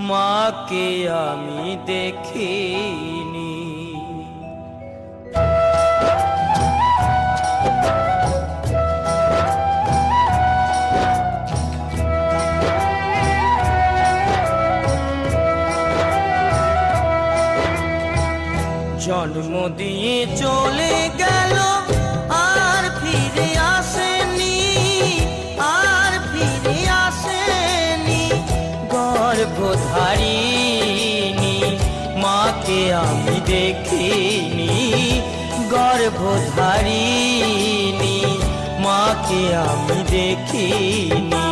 মাকে আমি দেখিনি। জন্ম দিয়ে চলে গেল আর ফিরে আসেনি, আর ফিরে আসেনি। গর্ভধারিণী মাকে আমি দেখিনি, গর্ভধারিণী মাকে আমি দেখিনি।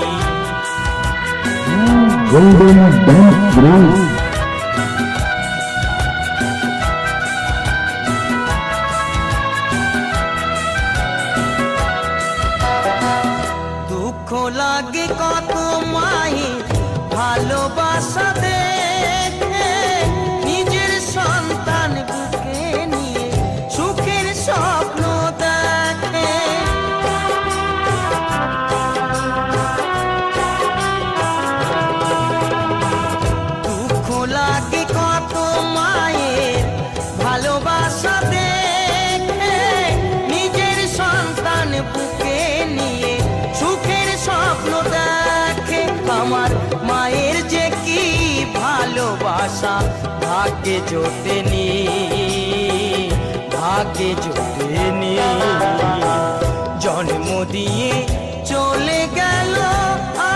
দুঃখ লাগে কত মায়ের ভালোবাসা দেখে, নিজের সন্তান বুকে নিয়ে সুখের স্বপ্ন দেখে। দুঃখ লাগে কত মায়ের ভালোবাসা দেখে, নিজের সন্তান বুকে নিয়ে সুখের স্বপ্ন দেখে। আমার মায়ের যে কি ভালোবাসা ভাগ্যে জোটেনি, ভাগ্যে জোটেনি। জন্ম দিয়ে চলে গেল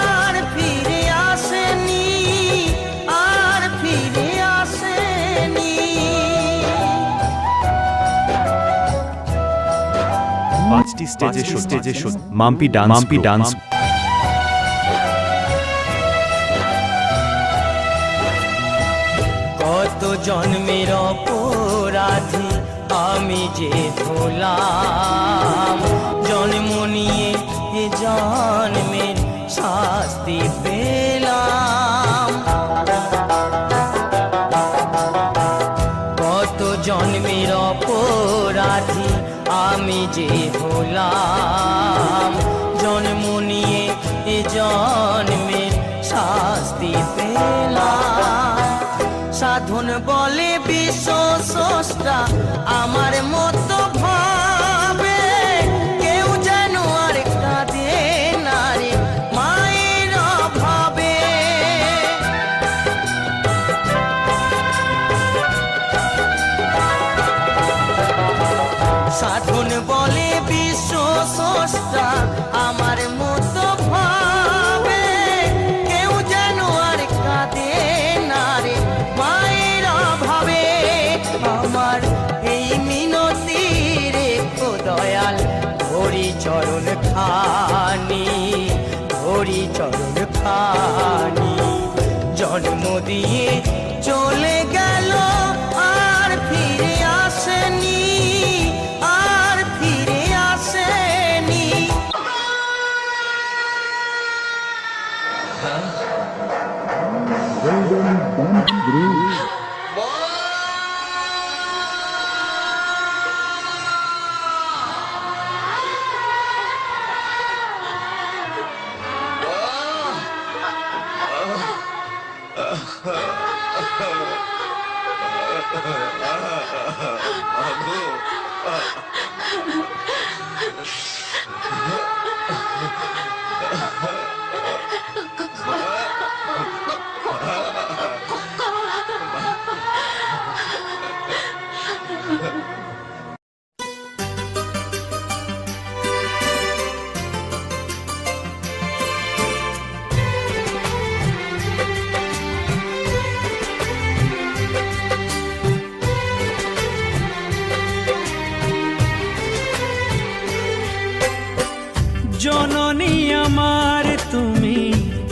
আর ফিরে আসেনি, আর ফিরে আসেনি। 5টি স্টেজে শো মাম্পি ডান্স। কত জন্মের অপরাধী আমি যে হলাম, জন্ম নিয়ে এ জন্মের শাস্তি পেলাম। কত জন্মের অপরাধী আমি যে হলাম, জন্ম নিয়ে এ জন্মের শাস্তি পেলাম। সাধন বলে বিশ্ব স্রষ্টা আমার মতো ভাবে, কেউ যেন আর কাঁদে না রে মায়ের অভাবে। সাধন বলে বিশ্ব স্রষ্টা আমার মতো ভাবে, কেউ যেন আর কাঁদে না রে মায়ের অভাবে। আমার এই মিনতি রেখো দয়াল, ধরি চরণ খানি, ধরি চরণ খানি। জন্ম দিয়ে চলে গেল আর ফিরে আসেনি, আর ফিরে আসেনি। জননী আমার তুমি,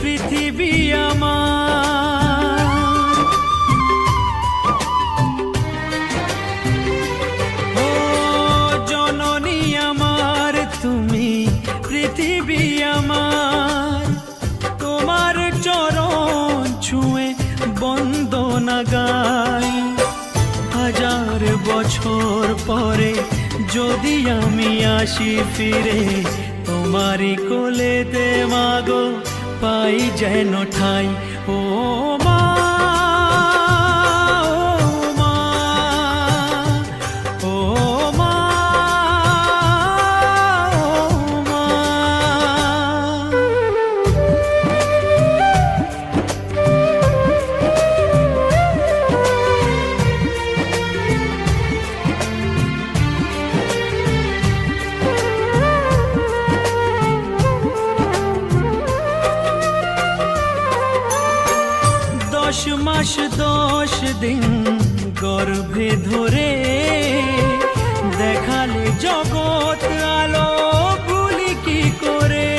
পৃথিবী আমার। ও জননী আমার তুমি, পৃথিবী আমার। তোমার চরণ ছুঁয়ে বন্দনা গাই, হাজার বছর পরে যদি আমি আসি ফিরে, তোমারি কোলেতে মাগো পাই যেন ঠাই। ও মা 10 মাস 10 দিন গর্ভে ধরে দেখালে জগৎ আলো ভুলি কি করে।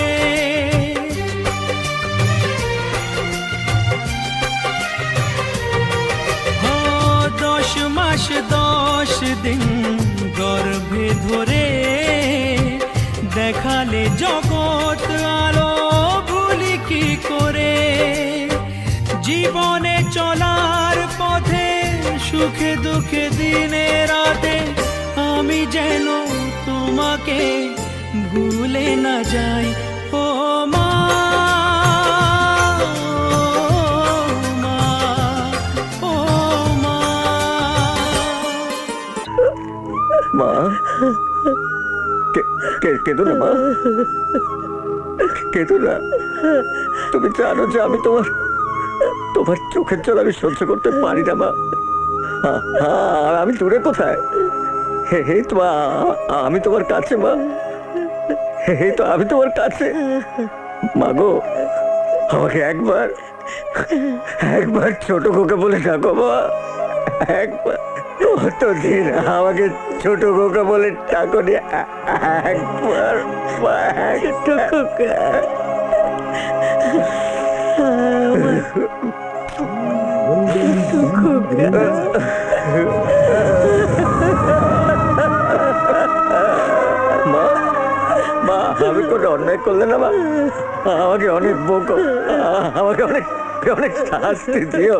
10 মাস 10 দিন গর্ভে ধরে দেখালে জগৎ আলো ভুলি কি করে। জীবনে চলার পথে সুখে দুঃখে দিনে রাতে আমি যেন তোমাকে ভুলে না যাই। ও মা, ও মা। মা, কেঁদো না মা, কেঁদো না। তুমি জানো যে আমি তোমার চোখের জল আমি সহ্য করতে পারি না মা। আর আমি দূরে কোথায়? হে তো আমি তোমার কাছে মা, হে তো আমি তোমার কাছে। মা গো, আমাকে একবার ছোট খোকা বলে ডাকো মা, একবার। কতদিন আমাকে ছোট খোকা বলে ডাকো নি, একবার ছোট খোকা। মা, আমি কোনো অন্যায় করলে না মা, আমাকে অনেক বকো, আমাকে অনেক শাস্তি দিও,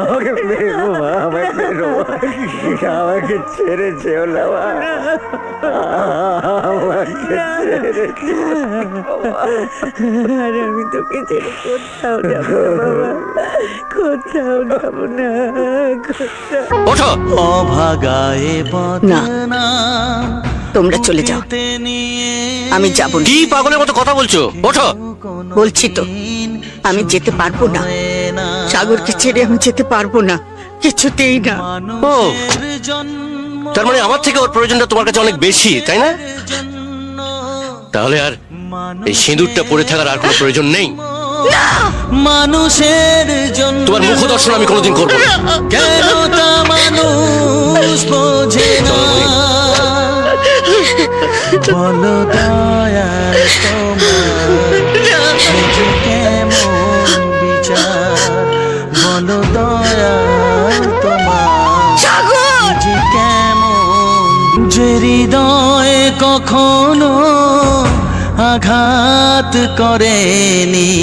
আমাকে মেরো মা, আমাকে মেরো, আমাকে ছেড়ে যেও না মা, আমাকে ছেড়ে যেও না। আর আমি তোকে ছেড়ে কোথাও যাবো না বাবা, কোথাও যাবো না, ওঠো। অভাগায় না, তোমরা চলে যাও, আমি যাব না। কি পাগলের মতো কথা বলছো? ওঠো। বলছি তো, আমি যেতে পারবো না, সাগরকে ছেড়ে আমি যেতে পারবো না, কিছুতেই না। ও, তার মানে আমার থেকে ওর প্রয়োজনটা তোমার কাছে অনেক বেশি, তাই না? তাহলে আর এই সিঁদুরটা পরে থাকার আর কোনো প্রয়োজন নেই। মানুষের জন্য তোমার মুখ দর্শন আমি কোনোদিন করবো না। কেন তা মানুষ বোঝে না। বলো দয়াল তোমার কেমন বিচার, বলো দয়াল তোমার যে কেমন। যে হৃদয় কখনো আঘাত করেনি,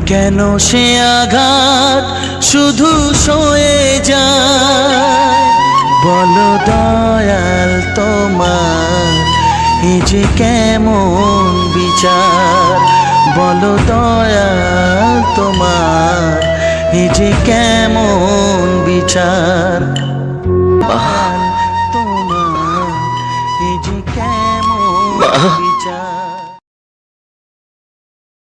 কেন সে আঘাত শুধু সয়ে যায়। বলো দয়াল তোমার এ যে কেমন বিচার, বলো দয়াল তোমার এ যে কেমন বিচার। তোমার এ যে কেমন বিচার।